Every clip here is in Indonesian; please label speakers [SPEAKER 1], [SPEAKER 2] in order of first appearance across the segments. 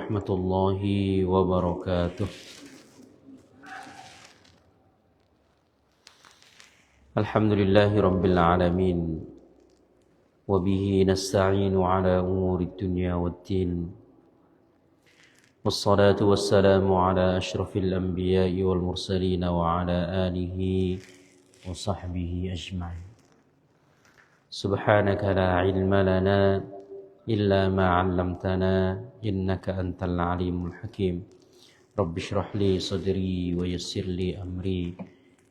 [SPEAKER 1] ورحمة الله وبركاته. الحمد لله رب العالمين، وبه نستعين على أمور الدنيا والدين، والصلاة والسلام على أشرف الأنبياء والمرسلين وعلى آله وصحبه أجمعين. سبحانك لا علم لنا إلا ما علمتنا إنك أنت العليم الحكيم. رب اشرح لي صدري ويسر لي أمري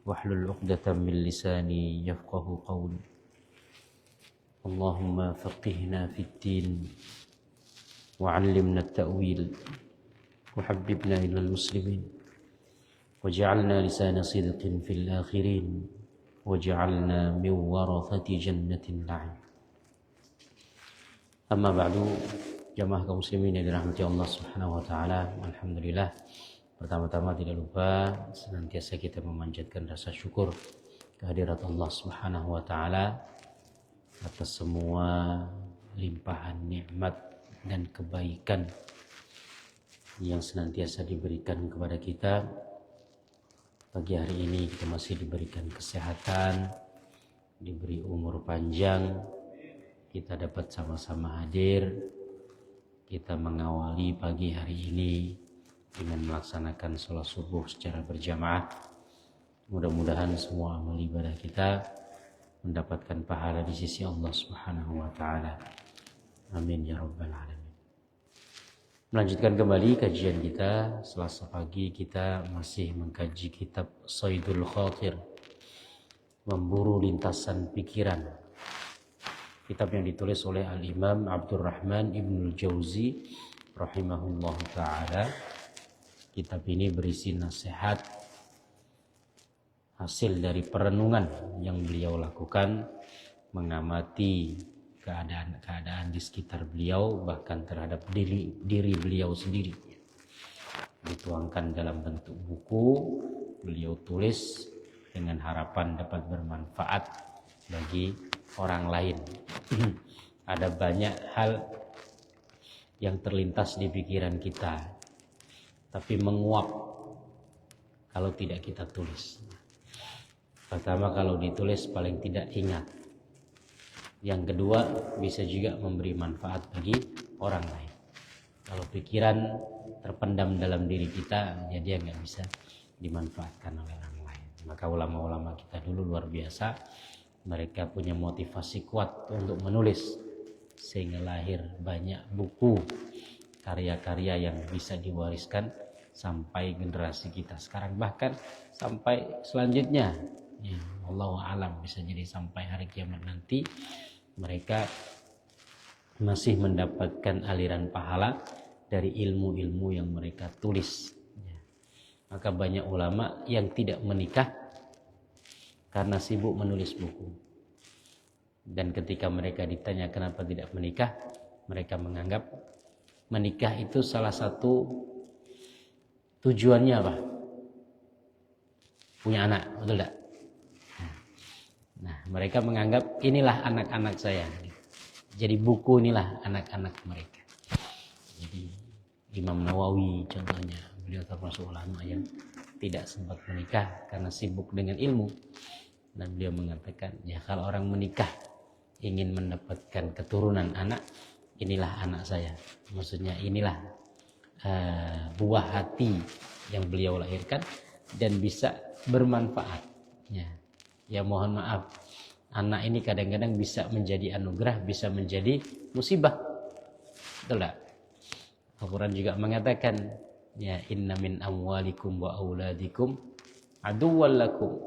[SPEAKER 1] واحلل عقدة من لساني يفقه قولي. اللهم فقهنا في الدين وعلمنا التأويل وحببنا إلى المسلمين وجعلنا لسان صدق في الآخرين وجعلنا من ورثة جنة النعيم. Amma ba'du, jamaah kaum muslimin yang dirahmati Allah Subhanahu wa taala. Alhamdulillah, pertama-tama tidak lupa senantiasa kita memanjatkan rasa syukur kehadirat Allah Subhanahu wa taala atas semua limpahan nikmat dan kebaikan yang senantiasa diberikan kepada kita. Pagi hari ini kita masih diberikan kesehatan, diberi umur panjang, kita dapat sama-sama hadir, kita mengawali pagi hari ini dengan melaksanakan sholat subuh secara berjamaah. Mudah-mudahan semua amal ibadah kita mendapatkan pahala di sisi Allah Subhanahu wa taala. Amin ya rabbal alamin. Melanjutkan kembali kajian kita. Selasa pagi kita masih mengkaji kitab Saidul Khatir, memburu lintasan pikiran. Kitab yang ditulis oleh Al-Imam Abdurrahman Ibnul Jauzi rahimahullah ta'ala. Kitab ini berisi nasihat hasil dari perenungan yang beliau lakukan, mengamati keadaan-keadaan di sekitar beliau, bahkan terhadap diri beliau sendiri. Dituangkan dalam bentuk buku, beliau tulis dengan harapan dapat bermanfaat bagi orang lain. Ada banyak hal yang terlintas di pikiran kita, tapi menguap kalau tidak kita tulis. Pertama, kalau ditulis paling tidak ingat. Yang kedua, bisa juga memberi manfaat bagi orang lain. Kalau pikiran terpendam dalam diri kita, jadi nggak bisa dimanfaatkan oleh orang lain. Maka ulama-ulama kita dulu luar biasa. Mereka punya motivasi kuat untuk menulis, sehingga lahir banyak buku, karya-karya yang bisa diwariskan sampai generasi kita sekarang, bahkan sampai selanjutnya. Ya, Allahu a'lam, bisa jadi sampai hari kiamat nanti mereka masih mendapatkan aliran pahala dari ilmu-ilmu yang mereka tulis. Ya. Maka banyak ulama yang tidak menikah karena sibuk menulis buku. Dan ketika mereka ditanya kenapa tidak menikah, mereka menganggap menikah itu salah satu tujuannya apa? Punya anak, betul tidak? Nah, mereka menganggap inilah anak-anak saya. Jadi buku inilah anak-anak mereka. Jadi Imam Nawawi contohnya, beliau termasuk ulama yang tidak sempat menikah karena sibuk dengan ilmu. Dan beliau mengatakan, ya kalau orang menikah ingin mendapatkan keturunan anak, inilah anak saya. Maksudnya inilah buah hati yang beliau lahirkan dan bisa bermanfaat. Ya mohon maaf, anak ini kadang-kadang bisa menjadi anugerah, bisa menjadi musibah. Betul tak? Al-Quran juga mengatakan, ya inna min amwalikum wa auladikum aduwwal lakum.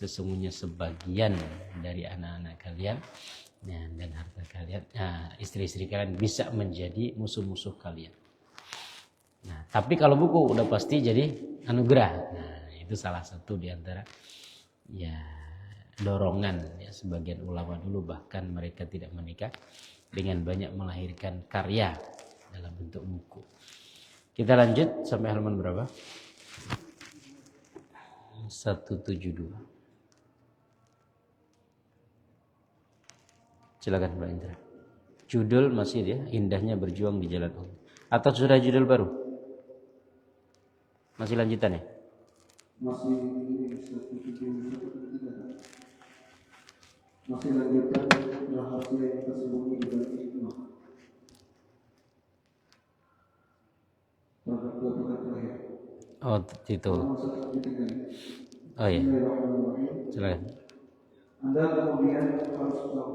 [SPEAKER 1] Sesungguhnya sebagian dari anak-anak kalian dan harta kalian, istri-istri kalian bisa menjadi musuh-musuh kalian. Nah, tapi kalau buku udah pasti jadi anugerah. Nah, itu salah satu di antara ya dorongan ya sebagian ulama dulu, bahkan mereka tidak menikah dengan banyak melahirkan karya dalam bentuk buku. Kita lanjut sampai halaman berapa? 172. Silakan Mbak Indra. Judul masih ya, indahnya berjuang di jalan Allah. Atau sudah judul baru? Masih lanjutan ya?
[SPEAKER 2] Masih lanjutan rahasia yang tersembunyi di balik hikmah. Terakhir.
[SPEAKER 1] Oh itu. Oh iya. Silakan.
[SPEAKER 2] Anda kemudian harus tahu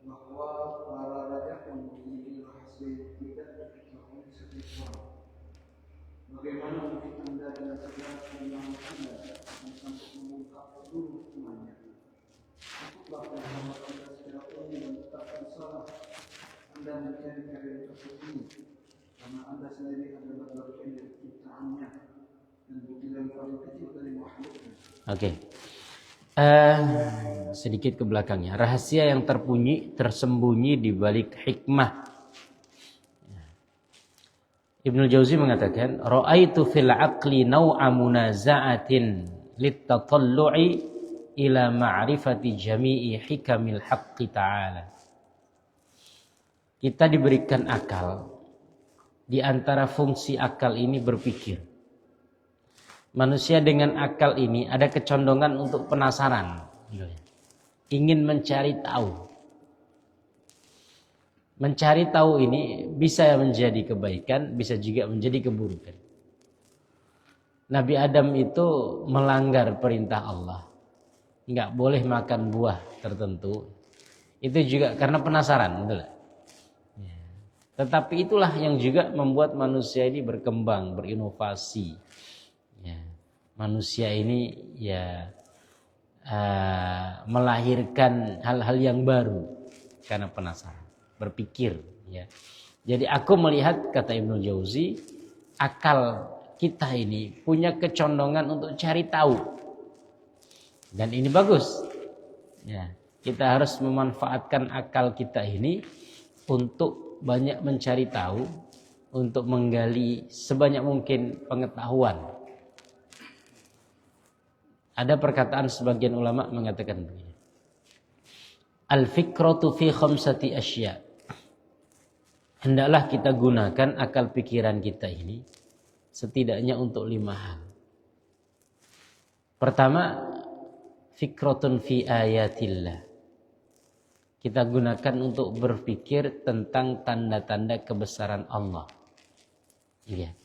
[SPEAKER 2] bahwa para raja memiliki rahasia yang tidak diketahui setiap orang. Bagaimana mungkin Anda dengan segala kemenangan Anda akan mengungkap seluruh semuanya? Cukuplah bahwa Anda secara umum dan tetapkan salah. Anda mencari kalian tersembunyi karena Anda sendiri adalah bagian dari ciptaannya dan buktikan paling kecil dari makhluknya. Oke.
[SPEAKER 1] Sedikit ke belakangnya. Rahasia yang tersembunyi di balik hikmah. Ibnu Jauzi mengatakan, ra'aitu fil aqli naw'a munaza'atin litatallu'i ila ma'rifati jami'i hikamil haqqi ta'ala. Kita diberikan akal. Di antara fungsi akal ini berpikir. Manusia dengan akal ini ada kecondongan untuk penasaran. Ingin mencari tahu. Mencari tahu ini bisa menjadi kebaikan, bisa juga menjadi keburukan. Nabi Adam itu melanggar perintah Allah. Enggak boleh makan buah tertentu. Itu juga karena penasaran, betul? Tetapi itulah yang juga membuat manusia ini berkembang, berinovasi. Ya, manusia ini melahirkan hal-hal yang baru karena penasaran, berpikir. Ya. Jadi aku melihat, kata Ibnu Jauzi, akal kita ini punya kecondongan untuk cari tahu, dan ini bagus. Ya, kita harus memanfaatkan akal kita ini untuk banyak mencari tahu, untuk menggali sebanyak mungkin pengetahuan. Ada perkataan sebagian ulama mengatakan begini. Al-fikratu fi khamsati asya. Hendaklah kita gunakan akal pikiran kita ini setidaknya untuk 5 hal. Pertama, fikratun fi ayatillah. Kita gunakan untuk berpikir tentang tanda-tanda kebesaran Allah. Iya.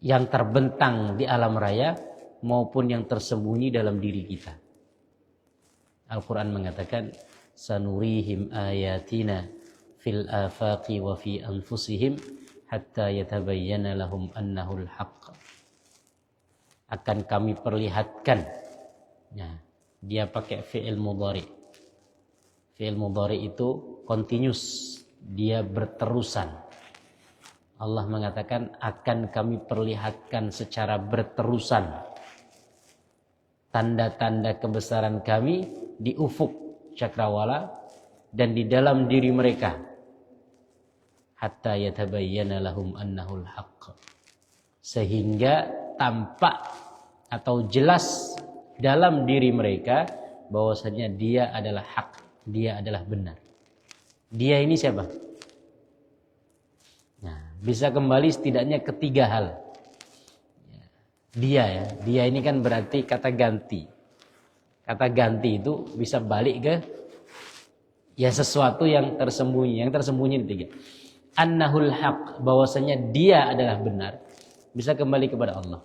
[SPEAKER 1] Yang terbentang di alam raya maupun yang tersembunyi dalam diri kita. Al-Quran mengatakan, sanurihim ayatina fil afaqi wa fi anfusihim hatta yatabayyana lahum annahul haqq. Akan kami perlihatkan. Ya, dia pakai fi'il mudhari. Fi'il mudhari itu continuous, dia berterusan. Allah mengatakan akan kami perlihatkan secara berterusan tanda-tanda kebesaran kami di ufuk cakrawala dan di dalam diri mereka. Hatta yatabayyana lahum annahul haqq. Sehingga tampak atau jelas dalam diri mereka bahwasanya dia adalah hak, dia adalah benar. Dia ini siapa? Nah, bisa kembali setidaknya ke 3 hal. Dia ini kan berarti kata ganti. Kata ganti itu bisa balik ke sesuatu yang tersembunyi. Yang tersembunyi itu 3. Annahul haq, bahwasanya dia adalah benar. Bisa kembali kepada Allah.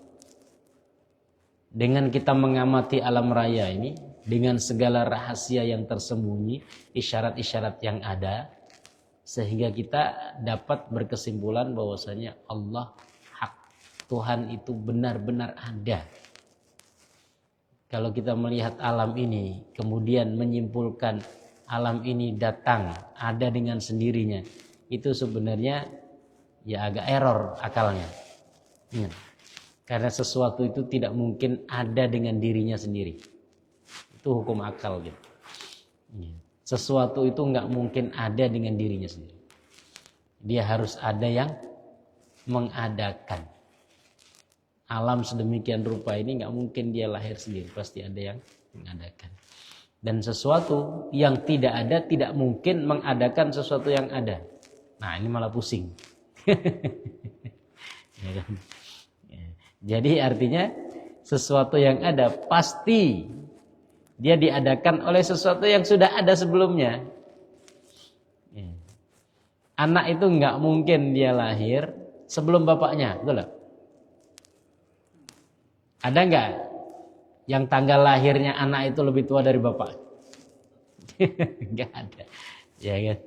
[SPEAKER 1] Dengan kita mengamati alam raya ini, dengan segala rahasia yang tersembunyi, isyarat-isyarat yang ada, sehingga kita dapat berkesimpulan bahwasanya Allah Tuhan itu benar-benar ada. Kalau kita melihat alam ini, kemudian menyimpulkan alam ini datang, ada dengan sendirinya, itu sebenarnya agak error akalnya. Karena sesuatu itu tidak mungkin ada dengan dirinya sendiri. Itu hukum akal gitu. Sesuatu itu nggak mungkin ada dengan dirinya sendiri. Dia harus ada yang mengadakan. Alam sedemikian rupa ini nggak mungkin dia lahir sendiri, pasti ada yang mengadakan. Dan sesuatu yang tidak ada tidak mungkin mengadakan sesuatu yang ada. Nah, ini malah pusing. Ya kan? Ya. Jadi artinya sesuatu yang ada pasti dia diadakan oleh sesuatu yang sudah ada sebelumnya. Ya. Anak itu nggak mungkin dia lahir sebelum bapaknya, betul nggak? Ada nggak yang tanggal lahirnya anak itu lebih tua dari bapak? Nggak ada, ya kan?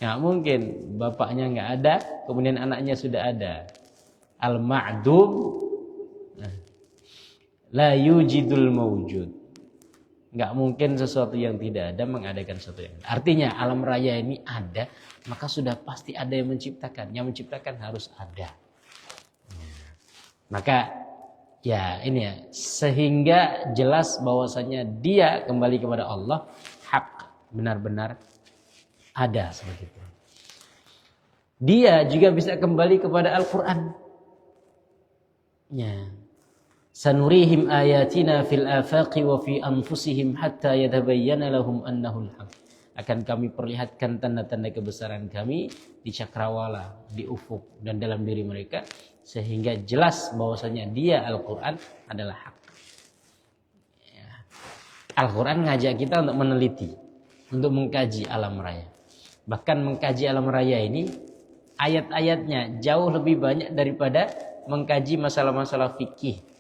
[SPEAKER 1] Nggak mungkin bapaknya nggak ada, kemudian anaknya sudah ada. Al-ma'dum la yujidul mawjud. Nggak mungkin sesuatu yang tidak ada mengadakan sesuatu yang ada. Artinya alam raya ini ada, maka sudah pasti ada yang menciptakan. Yang menciptakan harus ada. Maka ya ini ya, sehingga jelas bahwasanya dia kembali kepada Allah, hak, benar-benar ada seperti itu. Dia juga bisa kembali kepada Al-Quran. Ya. Sanurihim ayatina fil afaqi wa fi anfusihim hatta yatabayyana lahum annahu al-haq. Akan kami perlihatkan tanda-tanda kebesaran kami di cakrawala, di ufuk dan dalam diri mereka sehingga jelas bahwasanya dia Al-Qur'an adalah hak. Ya. Al-Qur'an ngajak kita untuk meneliti, untuk mengkaji alam raya. Bahkan mengkaji alam raya ini ayat-ayatnya jauh lebih banyak daripada mengkaji masalah-masalah fikih.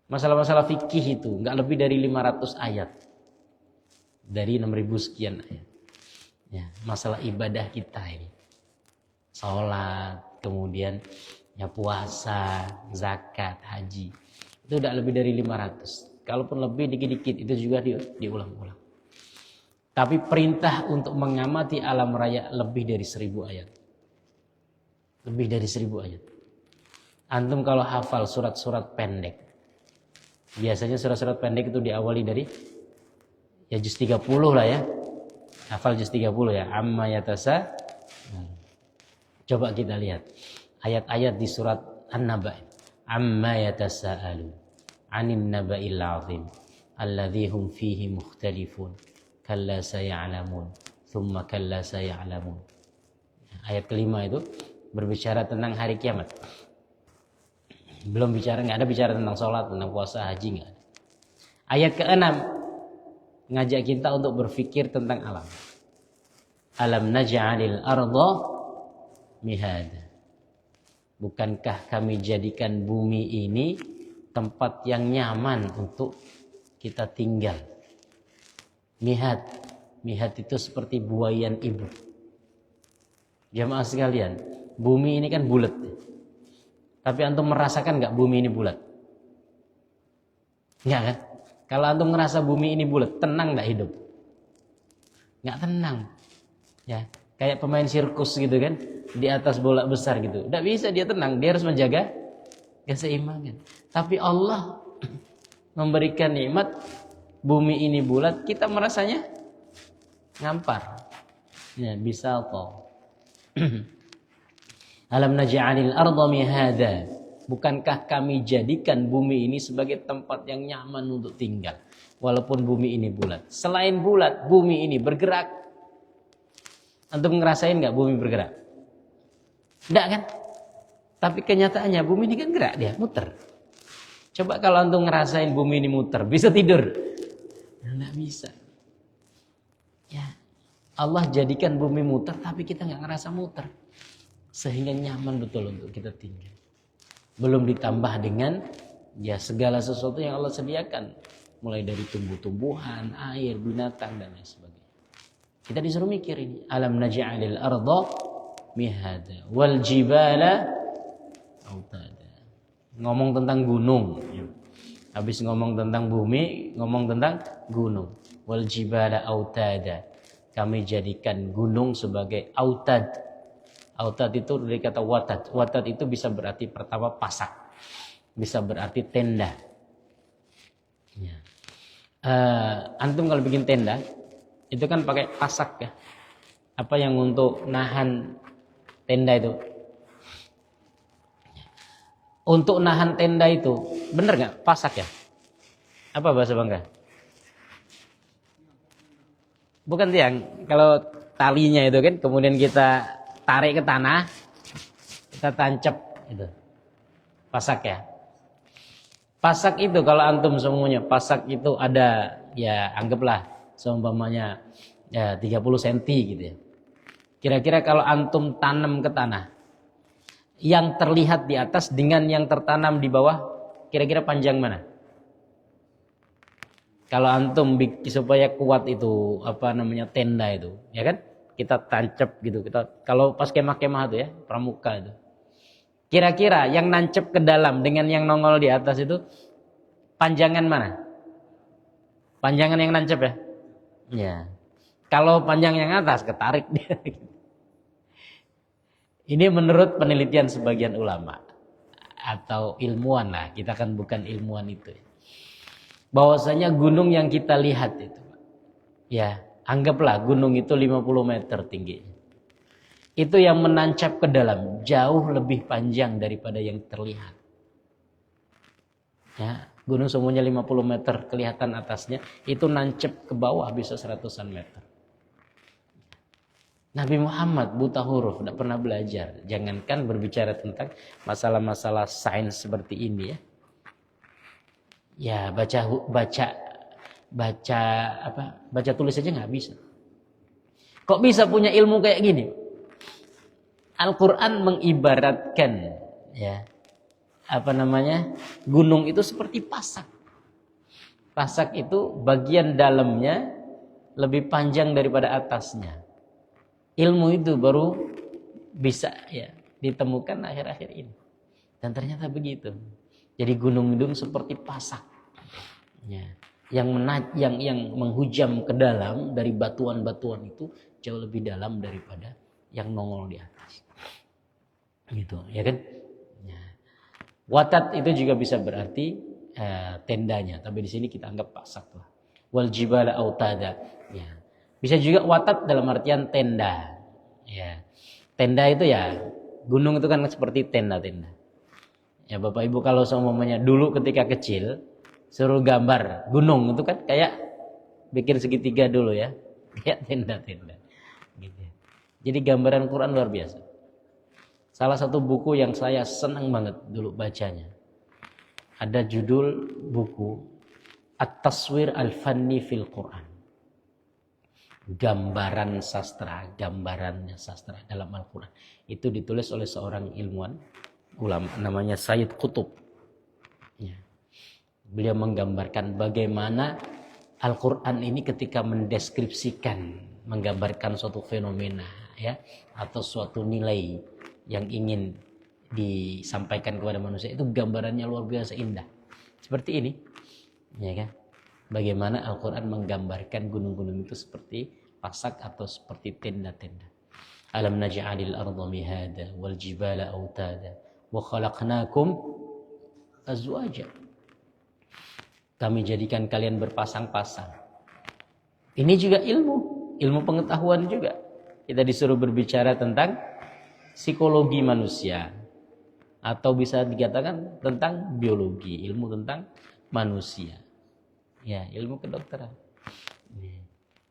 [SPEAKER 1] Masalah-masalah fikih itu enggak lebih dari 500 ayat. Dari 6.000 sekian ayat. Ya, masalah ibadah kita ini. Salat, kemudian ya puasa, zakat, haji. Itu enggak lebih dari 500. Kalaupun lebih dikit-dikit itu juga diulang-ulang. Tapi perintah untuk mengamati alam raya lebih dari 1.000 ayat. Lebih dari 1.000 ayat. Antum kalau hafal surat-surat pendek. Biasanya surat-surat pendek itu diawali dari ya juz 30 lah ya. Hafal juz 30 ya. Amma yatasa. Coba kita lihat ayat-ayat di surat An-Naba. Amma yatasaalu 'anil naba'il 'azim alladzi hum fihi mukhtalifun. Kalla saya'lamun. Tsumma kalla saya'lamun. Ayat kelima itu berbicara tentang hari kiamat. Belum bicara, nggak ada bicara tentang sholat, tentang puasa, haji, nggak ada. Ayat ke-6 ngajak kita untuk berpikir tentang alam. Alam naj'alil arda mihada. Bukankah kami jadikan bumi ini tempat yang nyaman untuk kita tinggal? Mihad. Mihad itu seperti buaian ibu. Jamaah sekalian, bumi ini kan bulat. Tapi antum merasakan nggak bumi ini bulat? Nggak kan? Kalau antum ngerasa bumi ini bulat, tenang nggak hidup? Nggak tenang. Ya, kayak pemain sirkus gitu kan, di atas bola besar gitu. Nggak bisa dia tenang, dia harus menjaga keseimbangan. Tapi Allah memberikan nikmat bumi ini bulat, kita merasanya ngampar. Ya, bisa toh. Alam naj'alil arda mihada. Bukankah kami jadikan bumi ini sebagai tempat yang nyaman untuk tinggal walaupun bumi ini bulat. Selain bulat, bumi ini bergerak. Antum ngerasain enggak bumi bergerak? Enggak kan? Tapi kenyataannya bumi ini kan gerak, dia muter. Coba kalau antum ngerasain bumi ini muter, bisa tidur? Enggak bisa. Ya. Allah jadikan bumi muter tapi kita enggak ngerasa muter. Sehingga nyaman betul untuk kita tinggal. Belum ditambah dengan ya segala sesuatu yang Allah sediakan. Mulai dari tumbuh-tumbuhan, air, binatang dan lain sebagainya. Kita disuruh mikir ini. Alam naj'alil arda mihada wal jibala autada. Ngomong tentang gunung. Habis ngomong tentang bumi, ngomong tentang gunung. Wal jibala autada. Kami jadikan gunung sebagai autad. Autad itu dari kata watad. Watad itu bisa berarti pertama pasak. Bisa berarti tenda. Ya. Antum kalau bikin tenda, itu kan pakai pasak ya. Apa yang untuk nahan tenda itu? Untuk nahan tenda itu, bener nggak pasak ya? Apa bahasa Bangka? Bukan tiang. Kalau talinya itu kan, kemudian kita tarik ke tanah, kita tancap itu. Pasak ya. Pasak itu kalau antum semuanya, pasak itu ada ya anggaplah seumpamanya ya 30 cm gitu ya. Kira-kira kalau antum tanam ke tanah, yang terlihat di atas dengan yang tertanam di bawah, kira-kira panjang mana? Kalau antum supaya kuat itu tenda itu, ya kan? Kita tancap gitu. Kalau pas kemah-kemah itu ya, pramuka itu. Kira-kira yang nancep ke dalam dengan yang nongol di atas itu panjangan mana? Panjangan yang nancep ya? Ya. Kalau panjang yang atas ketarik dia. Ini menurut penelitian sebagian ulama atau ilmuwan lah. Kita kan bukan ilmuwan itu. Bahwasanya gunung yang kita lihat itu, ya anggaplah gunung itu 50 meter tingginya. Itu yang menancap ke dalam jauh lebih panjang daripada yang terlihat. Ya, gunung semuanya 50 meter kelihatan atasnya, itu nancap ke bawah bisa 100-an meter. Nabi Muhammad buta huruf, tidak pernah belajar. Jangankan berbicara tentang masalah-masalah sains seperti ini ya. Ya baca tulis aja nggak bisa. Kok bisa punya ilmu kayak gini? Al-Quran mengibaratkan ya gunung itu seperti pasak. Pasak itu bagian dalamnya lebih panjang daripada atasnya. Ilmu itu baru bisa ya ditemukan akhir-akhir ini. Dan ternyata begitu. Jadi gunung-gunung seperti pasak. Ya. Yang menghujam ke dalam dari batuan-batuan itu jauh lebih dalam daripada yang nongol di atas. Gitu, ya kan? Ya. Watat itu juga bisa berarti tendanya, tapi di sini kita anggap pasak lah. Wal jibala autada. Ya. Bisa juga watat dalam artian tenda. Ya. Tenda itu ya gunung itu kan seperti tenda-tenda. Ya Bapak Ibu kalau semuanya dulu ketika kecil suruh gambar gunung itu kan kayak bikin segitiga dulu ya, kayak tenda-tenda. Gitu. Jadi gambaran Quran luar biasa. Salah satu buku yang saya senang banget dulu bacanya. Ada judul buku At-Taswir Al-Fanni fil Quran. Gambarannya sastra dalam Al-Quran. Itu ditulis oleh seorang ilmuwan ulama namanya Sayyid Qutb. Ya. Beliau menggambarkan bagaimana Al-Quran ini ketika mendeskripsikan, menggambarkan suatu fenomena ya atau suatu nilai yang ingin disampaikan kepada manusia, itu gambarannya luar biasa indah. Seperti ini. Ya kan? Bagaimana Al-Quran menggambarkan gunung-gunung itu seperti pasak atau seperti tenda-tenda. Alam naj'alil arda mihada wal jibala autada wa khalaqnakum azwaja. Kami jadikan kalian berpasang-pasang. Ini juga ilmu pengetahuan juga. Kita disuruh berbicara tentang psikologi manusia atau bisa dikatakan tentang biologi, ilmu tentang manusia. Ya, ilmu kedokteran.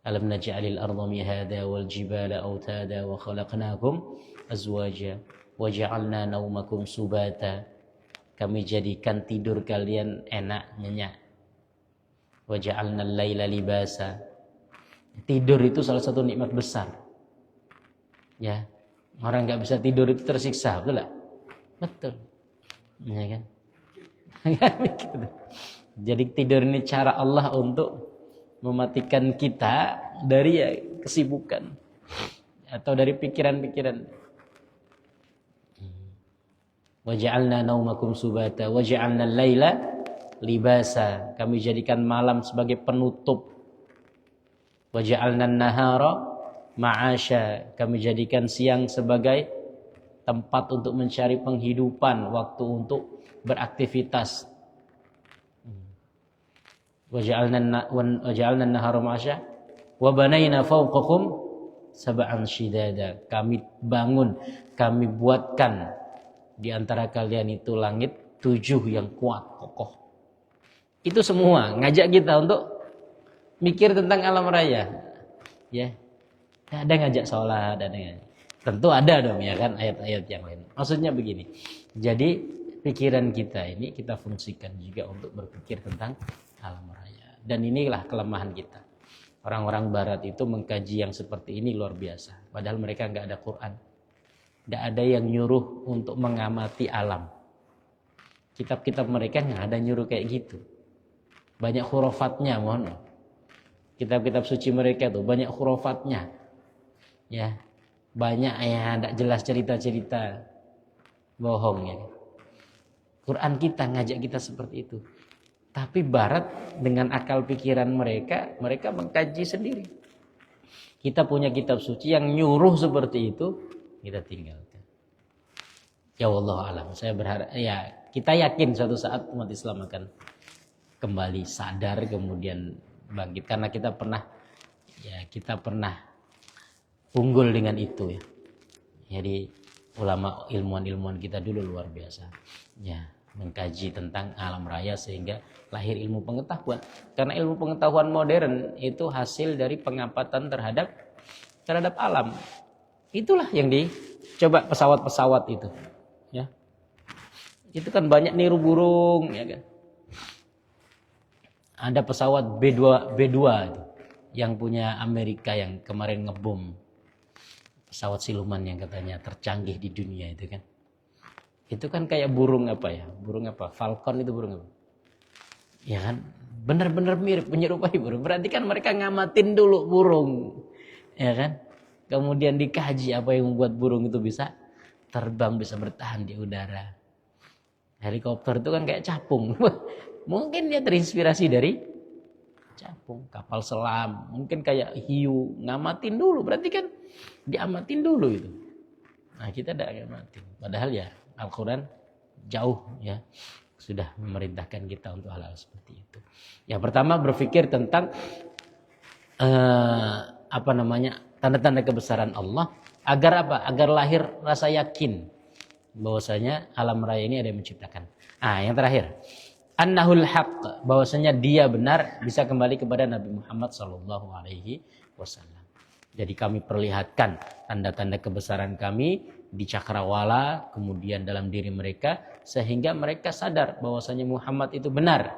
[SPEAKER 1] Alam naj'alil arda mihada wal jibala autada wa khalaqnakum azwaja wa ja'alna naumakum subata. Kami jadikan tidur kalian enak, nyenyak. Wa ja'alna al-laila libasa. Tidur itu salah satu nikmat besar. Ya. Orang enggak bisa tidur itu tersiksa, betul enggak? Betul. Ya kan? Jadi tidur ini cara Allah untuk mematikan kita dari kesibukan atau dari pikiran-pikiran. Wa ja'alna naumakum subata wa ja'alna al-laila libasa. Kami jadikan malam sebagai penutup. Wa ja'alna an-nahara ma'asya. Kami jadikan siang sebagai tempat untuk mencari penghidupan, waktu untuk beraktivitas. Wa ja'alna an-nahara ma'asya wa banayna fawqakum sab'an shidada. Kami bangun, kami buatkan di antara kalian itu langit 7 yang kuat, kokoh. Itu semua ngajak kita untuk mikir tentang alam raya. Ya. Ada ngajak sholat, ada ngajak. Tentu ada dong ya kan ayat-ayat yang lain. Maksudnya begini. Jadi pikiran kita ini kita fungsikan juga untuk berpikir tentang alam raya. Dan inilah kelemahan kita. Orang-orang barat itu mengkaji yang seperti ini luar biasa. Padahal mereka nggak ada Quran. Nggak ada yang nyuruh untuk mengamati alam. Kitab-kitab mereka nggak ada nyuruh kayak gitu. Banyak hurufatnya, mohon. Kitab-kitab suci mereka tuh banyak hurufatnya. Ya. Banyak ya tidak jelas cerita-cerita bohong ya. Quran kita ngajak kita seperti itu. Tapi barat dengan akal pikiran mereka mengkaji sendiri. Kita punya kitab suci yang nyuruh seperti itu, kita tinggalkan. Ya Allah alam, saya berharap ya kita yakin suatu saat umat Islam akan kembali sadar kemudian bangkit karena kita pernah unggul dengan itu ya. Jadi ulama ilmuwan kita dulu luar biasa. Ya, mengkaji tentang alam raya sehingga lahir ilmu pengetahuan. Karena ilmu pengetahuan modern itu hasil dari pengamatan terhadap alam. Itulah yang dicoba pesawat-pesawat itu, ya. Itu kan banyak niru burung ya kan. Ada pesawat B2 itu yang punya Amerika yang kemarin ngebom. Pesawat siluman yang katanya tercanggih di dunia itu kan. Itu kan kayak burung apa ya? Burung apa? Falcon itu burung apa? Ya kan? Benar-benar mirip menyerupai burung. Berarti kan mereka ngamatin dulu burung. Ya kan? Kemudian dikaji apa yang membuat burung itu bisa terbang, bisa bertahan di udara. Helikopter itu kan kayak capung. Mungkin dia terinspirasi dari capung, kapal selam, mungkin kayak hiu, ngamatin dulu. Berarti kan diamatin dulu itu. Nah, kita tidak ngamatin. Padahal ya Al-Quran jauh ya sudah memerintahkan kita untuk hal-hal seperti itu. Yang pertama berpikir tentang tanda-tanda kebesaran Allah agar apa? Agar lahir rasa yakin bahwasanya alam raya ini ada yang menciptakan. Yang terakhir, annahul haqq, bahwasanya dia benar, bisa kembali kepada Nabi Muhammad sallallahu alaihi wasallam. Jadi kami perlihatkan tanda-tanda kebesaran kami di cakrawala, kemudian dalam diri mereka, sehingga mereka sadar bahwasanya Muhammad itu benar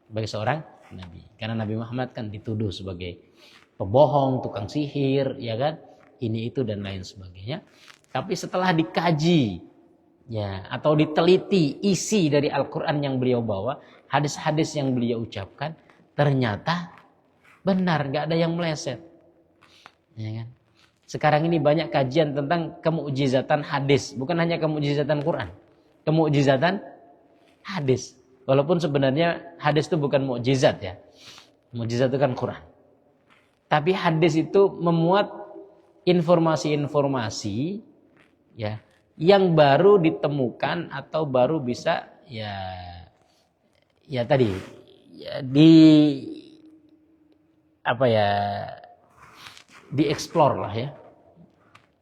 [SPEAKER 1] sebagai seorang nabi. Karena Nabi Muhammad kan dituduh sebagai pembohong, tukang sihir, ya kan? Ini itu dan lain sebagainya. Tapi setelah dikaji ya atau diteliti isi dari Al-Qur'an yang beliau bawa, hadis-hadis yang beliau ucapkan, ternyata benar, enggak ada yang meleset. Ya kan? Sekarang ini banyak kajian tentang kemukjizatan hadis, bukan hanya kemukjizatan Quran, kemukjizatan hadis. Walaupun sebenarnya hadis itu bukan mukjizat ya, mukjizat itu kan Quran. Tapi hadis itu memuat informasi-informasi ya yang baru ditemukan atau baru bisa ya tadi ya, dieksplor lah ya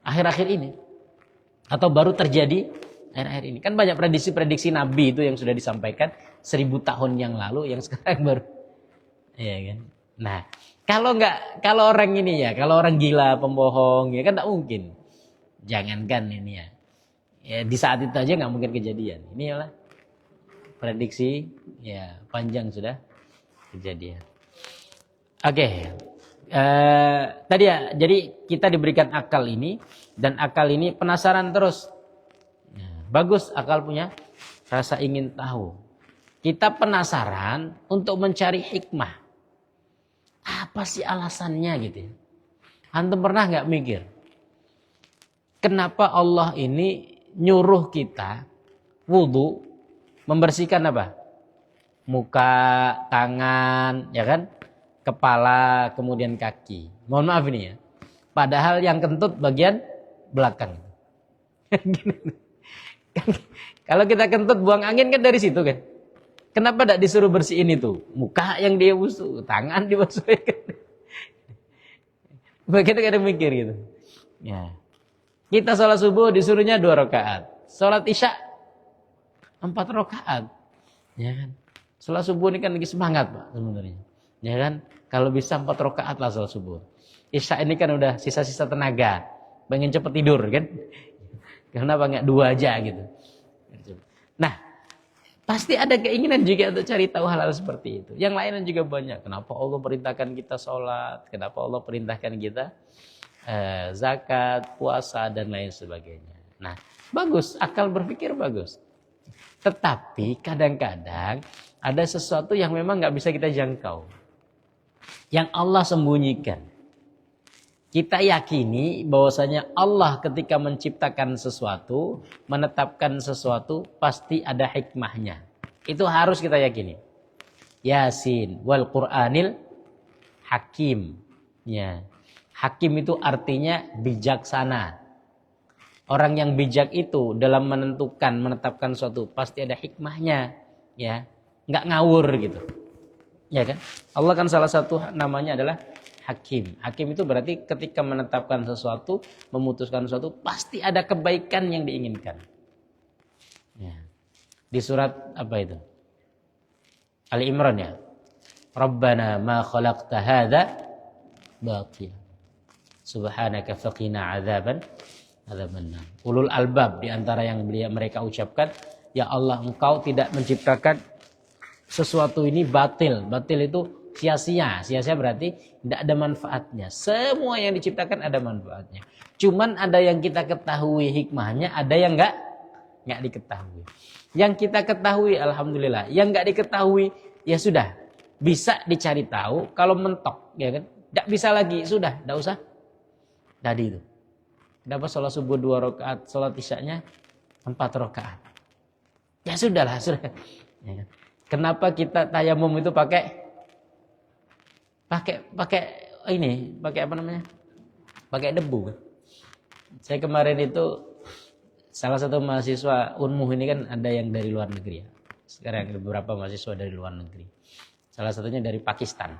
[SPEAKER 1] akhir-akhir ini atau baru terjadi akhir-akhir ini. Kan banyak prediksi-prediksi Nabi itu yang sudah disampaikan 1000 tahun yang lalu yang sekarang baru ya kan. Nah, kalau orang ini ya, kalau orang gila, pembohong ya kan tak mungkin. Jangankan ini ya. Ya di saat itu aja nggak mungkin kejadian. Inilah prediksi ya panjang sudah kejadian. Oke. Tadi ya, jadi kita diberikan akal ini dan akal ini penasaran terus. Bagus akal punya rasa ingin tahu. Kita penasaran untuk mencari hikmah. Apa sih alasannya gitu ya? Antum pernah nggak mikir? Kenapa Allah ini nyuruh kita wudu membersihkan apa? Muka, tangan, ya kan? Kepala, kemudian kaki. Mohon maaf ini ya. Padahal yang kentut bagian belakang. Kalau kita kentut buang angin kan dari situ kan. Kenapa tidak disuruh bersihin itu? Muka yang dia basuh, tangan dibasuh. Begitu kan mikir gitu. Ya. Kita sholat subuh disuruhnya 2 rakaat. Sholat isya 4 rakaat. Ya kan? Sholat subuh ini kan lagi semangat Pak sebenarnya. Ya kan? Kalau bisa 4 rakaat lah sholat subuh. Isya ini kan udah sisa-sisa tenaga. pengen cepet tidur kan? Kenapa nggak 2 aja gitu? Nah, pasti ada keinginan juga untuk cari tahu hal-hal seperti itu. Yang lainnya juga banyak. Kenapa Allah perintahkan kita sholat? Kenapa Allah perintahkan kita zakat, puasa dan lain sebagainya. Nah, bagus, akal berpikir bagus. Tetapi kadang-kadang ada sesuatu yang memang nggak bisa kita jangkau, yang Allah sembunyikan. Kita yakini bahwasanya Allah ketika menciptakan sesuatu, menetapkan sesuatu, pasti ada hikmahnya. Itu harus kita yakini. Yasin wal Qur'anil Hakim. Ya. Hakim itu artinya bijaksana. Orang yang bijak itu dalam menentukan, menetapkan sesuatu pasti ada hikmahnya, ya. Enggak ngawur gitu. Ya kan? Allah kan salah satu namanya adalah Hakim. Hakim itu berarti ketika menetapkan sesuatu, memutuskan sesuatu, pasti ada kebaikan yang diinginkan. Ya. Di surat apa itu? Ali Imran ya. Rabbana ma khalaqta hadza batil. Subhanaka faqina adzabannar. Ulul albab di antara yang mereka ucapkan, ya Allah, Engkau tidak menciptakan sesuatu ini batil. Batil itu sia-sia. Sia-sia berarti tidak ada manfaatnya. Semua yang diciptakan ada manfaatnya. Cuman ada yang kita ketahui hikmahnya, ada yang enggak diketahui. Yang kita ketahui alhamdulillah, yang enggak diketahui ya sudah, bisa dicari tahu kalau mentok, ya kan? Enggak bisa lagi, sudah, enggak usah. Tadi itu. Dapat sholat subuh 2 rakaat, sholat isyanya 4 rakaat. Ya sudahlah, sudah. Ya kan? Kenapa kita tayamum itu pakai ini, pakai apa namanya? Pakai debu. Saya kemarin itu salah satu mahasiswa Unmuh ini kan ada yang dari luar negeri ya. Sekarang ada beberapa mahasiswa dari luar negeri. Salah satunya dari Pakistan.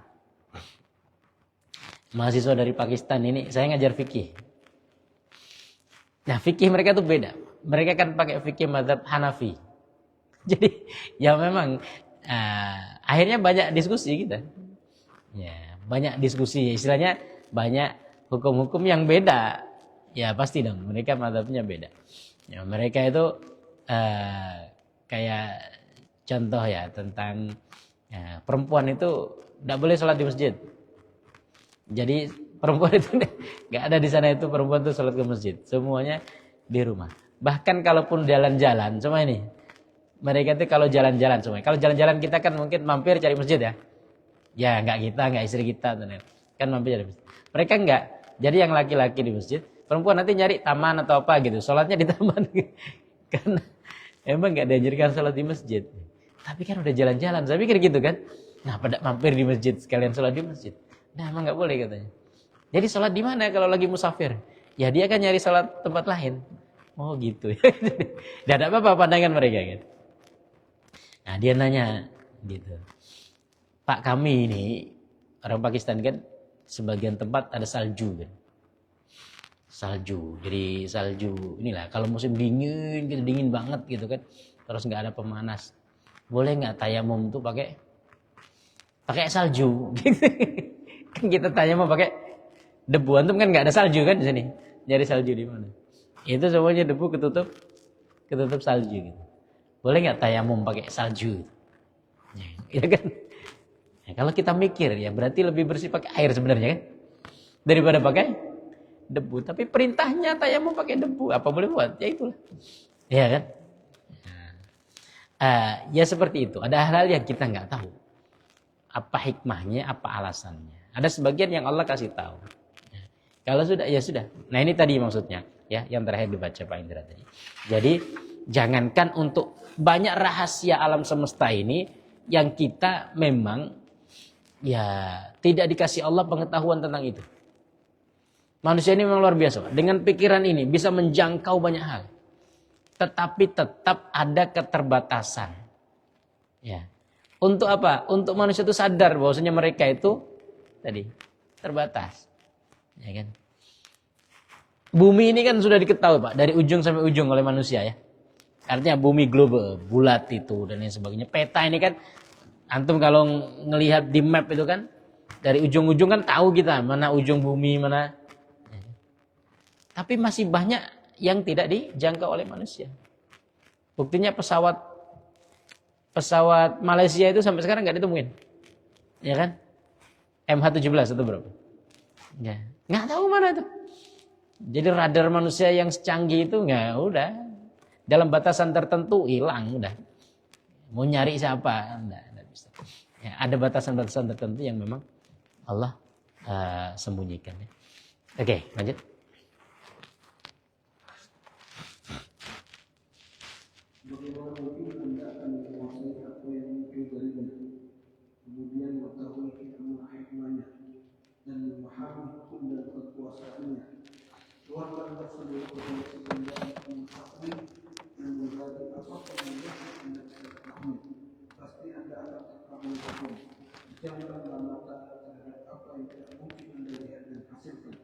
[SPEAKER 1] Mahasiswa dari Pakistan ini saya ngajar fikih. Nah, fikih mereka tuh beda. Mereka kan pakai fikih mazhab Hanafi. Jadi ya memang akhirnya banyak diskusi kita. Ya, banyak diskusi, istilahnya banyak hukum-hukum yang beda. Ya pasti dong, mereka mazhabnya beda. Ya, mereka itu kayak contoh ya tentang perempuan itu tidak boleh sholat di masjid. Jadi perempuan itu nggak ada di sana, itu perempuan itu sholat ke masjid, semuanya di rumah. Bahkan kalaupun jalan-jalan, cuma ini mereka itu kalau jalan-jalan semuanya. Kalau jalan-jalan kita kan mungkin mampir cari masjid ya. Ya nggak kita, nggak istri kita, kan mampir cari masjid. Mereka nggak. Jadi yang laki-laki di masjid, perempuan nanti nyari taman atau apa gitu, sholatnya di taman. Karena emang nggak diajarkan sholat di masjid. Tapi kan udah jalan-jalan, saya pikir gitu kan. Nah, pada mampir di masjid sekalian sholat di masjid. Nah, emang nggak boleh katanya. Jadi sholat di mana kalau lagi musafir? Ya dia kan nyari sholat tempat lain. Oh gitu. Tidak ada apa-apa pandangan mereka gitu. Nah dia nanya gitu. Pak, kami ini orang Pakistan kan sebagian tempat ada salju kan. Salju. Jadi salju inilah kalau musim dingin gitu, dingin banget gitu kan. Terus nggak ada pemanas. Boleh nggak tayamum tuh pakai salju? Gitu. Kan kita tanya mau pakai debu, antum kan nggak ada salju kan di sini. Nyari salju di mana? Itu semuanya debu ketutup salju gitu. Boleh nggak tayamum pakai salju? Ya kan? Ya, kalau kita mikir ya berarti lebih bersih pakai air sebenarnya kan, daripada pakai debu. Tapi perintahnya tayamum pakai debu, apa boleh buat? Ya itulah. Ya kan? Ya seperti itu. Ada hal-hal yang kita nggak tahu. Apa hikmahnya, apa alasannya. Ada sebagian yang Allah kasih tahu. Kalau sudah, ya sudah. Nah ini tadi maksudnya, ya, yang terakhir dibaca Pak Indra tadi. Jadi jangankan untuk banyak rahasia alam semesta ini yang kita memang ya tidak dikasih Allah pengetahuan tentang itu. Manusia ini memang luar biasa. Dengan pikiran ini bisa menjangkau banyak hal. Tetapi tetap ada keterbatasan. Ya. Untuk apa? Untuk manusia itu sadar bahwasanya mereka itu tadi terbatas. Ya kan? Bumi ini kan sudah diketahui Pak, dari ujung sampai ujung oleh manusia ya. Artinya bumi global, bulat itu dan lain sebagainya. Peta ini kan antum kalau ngelihat di map itu kan dari ujung-ujung kan tahu kita mana ujung bumi mana. Tapi masih banyak yang tidak dijangkau oleh manusia. Buktinya pesawat Malaysia itu sampai sekarang nggak ditemuin. Ya kan? MH17 itu berapa? Ya, nggak tahu mana itu. Jadi radar manusia yang secanggih itu nggak, udah dalam batasan tertentu hilang udah. Mau nyari siapa? Nggak bisa. Ya, ada batasan-batasan tertentu yang memang Allah sembunyikan. Ya. Oke, lanjut.
[SPEAKER 2] Bagaimana mungkin Anda akan menguasai apa yang muncul darinya, kemudian mengetahui hikmahnya dan memahami hukum dan kekuasaannya. Keluarkanlah seluruh potensi Anda untuk mengetahui dan menggali apapun yang Anda tidak ketahui. Pasti Anda akan ketahui hukum. Janganlah mata terhadap apa yang tidak mungkin Anda lihat dan hasilkan.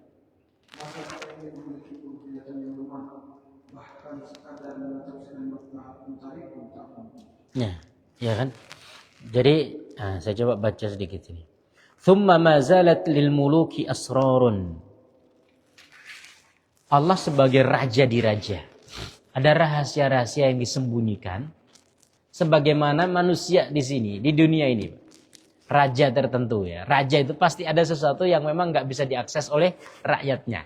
[SPEAKER 2] Masa saya ingin memiliki penglihatan yang lemah, bahkan sekadar menatap selembar tahap mencari pun tak mampu.
[SPEAKER 1] Ya kan? Jadi saya coba baca sedikit ini. Thumma ma zalat lil muluki asrarun. Allah sebagai raja di raja. Ada rahasia-rahasia yang disembunyikan. Sebagaimana manusia di sini, di dunia ini. Raja tertentu ya. Raja itu pasti ada sesuatu yang memang nggak bisa diakses oleh rakyatnya.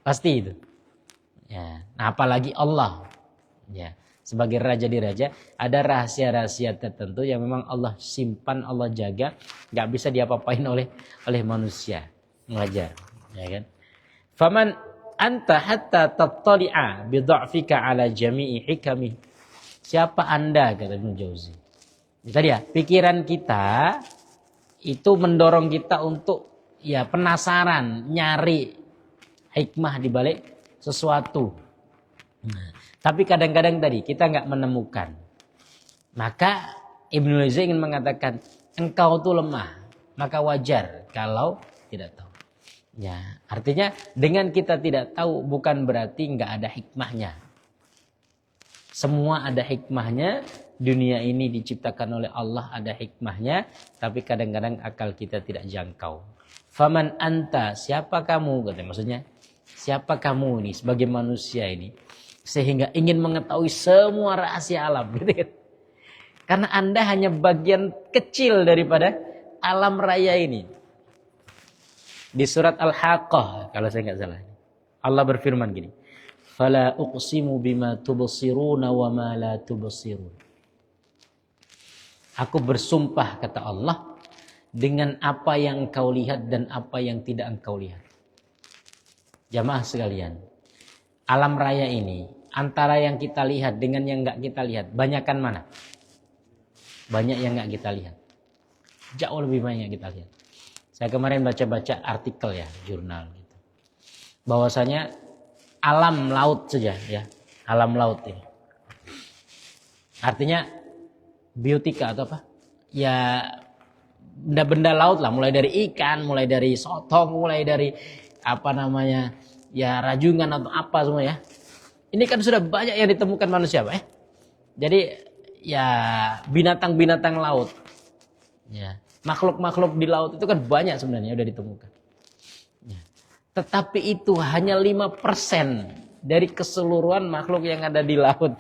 [SPEAKER 1] Pasti itu. Ya. Nah, apalagi Allah. Ya. Sebagai raja di raja, ada rahasia-rahasia tertentu yang memang Allah simpan, Allah jaga, nggak bisa diapa-apain oleh manusia. Ngajar, ya kan? Faman anta hatta tattali'a bi dha'fika ala jami'i hikami. Siapa Anda, kata Ibnu Jauzi. Tadi ya, pikiran kita itu mendorong kita untuk ya penasaran, nyari hikmah di balik sesuatu. Nah, tapi kadang-kadang tadi kita nggak menemukan. Maka Ibnu Jauzi ingin mengatakan, engkau tuh lemah, maka wajar kalau tidak tahu. Ya, artinya dengan kita tidak tahu bukan berarti nggak ada hikmahnya. Semua ada hikmahnya. Dunia ini diciptakan oleh Allah, ada hikmahnya. Tapi kadang-kadang akal kita tidak jangkau. Faman anta, siapa kamu? Katanya, maksudnya siapa kamu ini sebagai manusia ini, sehingga ingin mengetahui semua rahasia alam, gitu kan? Karena Anda hanya bagian kecil daripada alam raya ini. Di surat Al-Haqqah, kalau saya nggak salah, Allah berfirman gini, fala uqsimu bima tubsiruna wa ma la tubsirun. Aku bersumpah, kata Allah, dengan apa yang engkau lihat dan apa yang tidak engkau lihat. Jamaah sekalian, alam raya ini antara yang kita lihat dengan yang enggak kita lihat, banyakkan mana? Banyak yang enggak kita lihat. Jauh lebih banyak yang kita lihat. Saya kemarin baca-baca artikel ya, jurnal gitu. Bahwasanya alam laut saja ya, alam laut ini. Artinya biotika atau apa? Ya benda-benda laut lah, mulai dari ikan, mulai dari sotong, mulai dari apa namanya? Ya rajungan atau apa semua ya. Ini kan sudah banyak yang ditemukan manusia, Pak ya. Jadi ya binatang-binatang laut. Ya, makhluk-makhluk di laut itu kan banyak sebenarnya udah ditemukan. Ya. Tetapi itu hanya 5% dari keseluruhan makhluk yang ada di laut.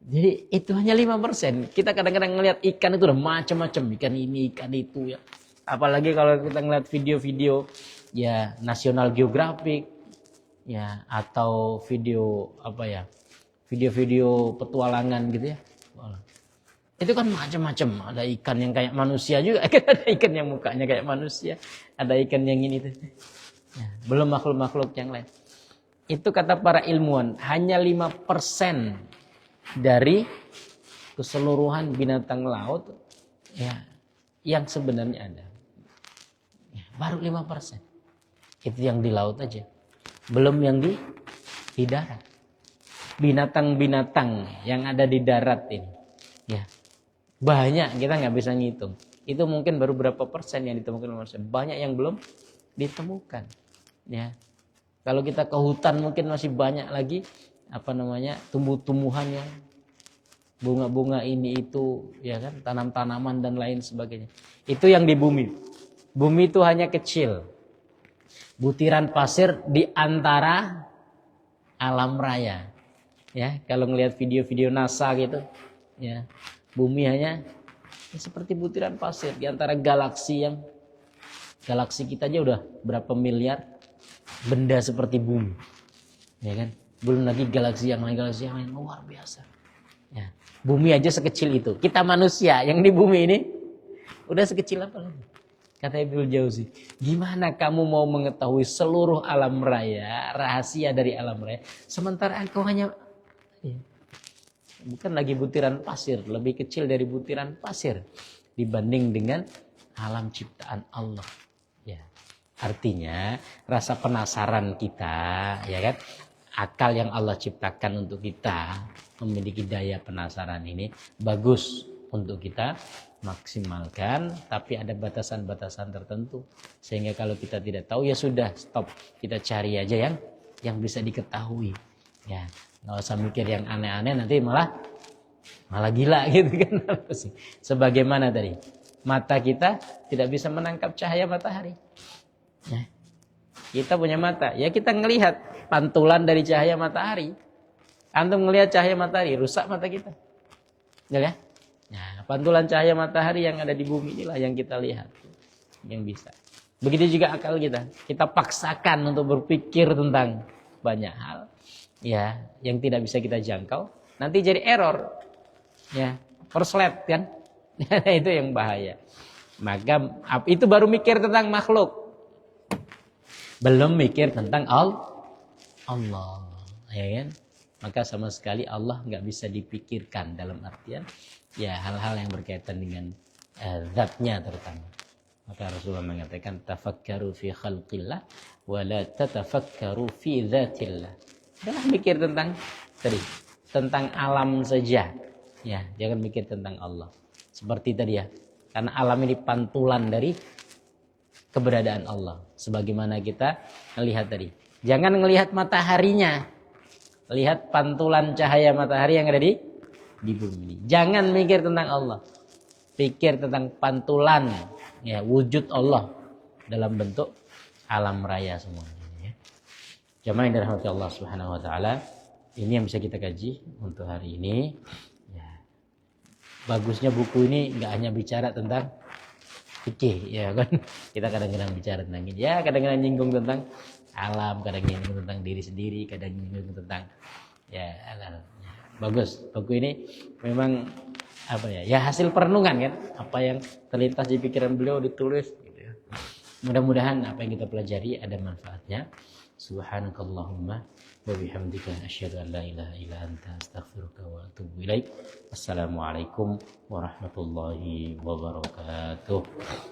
[SPEAKER 1] Jadi itu hanya 5%. Kita kadang-kadang ngelihat ikan itu udah macam-macam, ikan ini, ikan itu ya. Apalagi kalau kita ngelihat video-video ya National Geographic ya, atau video apa ya, video-video petualangan gitu ya. Itu kan macam-macam. Ada ikan yang kayak manusia juga, ada ikan yang mukanya kayak manusia, ada ikan yang ini tuh. Ya, belum makhluk-makhluk yang lain. Itu kata para ilmuwan hanya 5% dari keseluruhan binatang laut ya yang sebenarnya ada. Ya, baru 5%. Itu yang di laut aja. Belum yang di darat. Binatang-binatang yang ada di darat ini. Ya. Banyak, kita nggak bisa ngitung. Itu mungkin baru berapa persen yang ditemukan manusia. Banyak yang belum ditemukan. Ya. Kalau kita ke hutan mungkin masih banyak lagi apa namanya tumbuh-tumbuhan yang bunga-bunga ini itu ya kan, tanam-tanaman dan lain sebagainya. Itu yang di bumi. Bumi itu hanya kecil. Butiran pasir di antara alam raya. Ya, kalau ngelihat video-video NASA gitu, ya, bumi hanya seperti butiran pasir di antara galaksi kita aja udah berapa miliar benda seperti bumi. Ya kan? Belum lagi galaksi yang lain luar biasa. Ya, bumi aja sekecil itu. Kita manusia yang di bumi ini udah sekecil apa lagi? Kata Ibnu Jauzi, gimana kamu mau mengetahui seluruh alam raya, rahasia dari alam raya, sementara engkau hanya bukan lagi butiran pasir, lebih kecil dari butiran pasir dibanding dengan alam ciptaan Allah. Ya, artinya rasa penasaran kita, ya kan, akal yang Allah ciptakan untuk kita memiliki daya penasaran ini bagus untuk kita maksimalkan, tapi ada batasan-batasan tertentu sehingga kalau kita tidak tahu ya sudah stop, kita cari aja yang bisa diketahui. Ya, nggak usah mikir yang aneh-aneh nanti malah gila gitu kan. Sebagaimana tadi mata kita tidak bisa menangkap cahaya matahari. Ya. Kita punya mata, ya kita ngelihat pantulan dari cahaya matahari. Antum ngelihat cahaya matahari, rusak mata kita. Ya? Nah, pantulan cahaya matahari yang ada di bumi inilah yang kita lihat, yang bisa. Begitu juga akal kita. Kita paksakan untuk berpikir tentang banyak hal, ya, yang tidak bisa kita jangkau. Nanti jadi error, ya, korslet kan? Itu yang bahaya. Maka itu baru mikir tentang makhluk, belum mikir tentang Allah, ya kan? Maka sama sekali Allah nggak bisa dipikirkan dalam artian ya hal-hal yang berkaitan dengan zatnya terutama. Maka Rasulullah mengatakan tafakkaru fi khalqillah wa la tatafakkaru fi dzatillah. Jangan mikir tentang alam saja. Ya, jangan mikir tentang Allah. Seperti tadi ya. Karena alam ini pantulan dari keberadaan Allah. Sebagaimana kita melihat tadi. Jangan melihat mataharinya. Lihat pantulan cahaya matahari yang ada di bumi ini. Jangan mikir tentang Allah. Pikir tentang pantulan, ya, wujud Allah dalam bentuk alam raya semuanya. Ya. Jamaah yang dirahmati Allah Subhanahu Wa Taala, ini yang bisa kita kaji untuk hari ini. Ya. Bagusnya buku ini nggak hanya bicara tentang fikih, ya kan? Kita kadang-kadang bicara tentang ini, ya, kadang-kadang nyinggung tentang alam, kadang-kadang nyinggung tentang diri sendiri, kadang nyinggung tentang ya alam. Bagus, buku ini memang apa ya? Ya hasil perenungan kan, apa yang terlintas di pikiran beliau ditulis gitu ya. Mudah-mudahan apa yang kita pelajari ada manfaatnya. Subhanakallahumma wa bihamdika asyhadu an la ilaha illa anta astaghfiruka wa atubu ilaik. Assalamualaikum warahmatullahi wabarakatuh.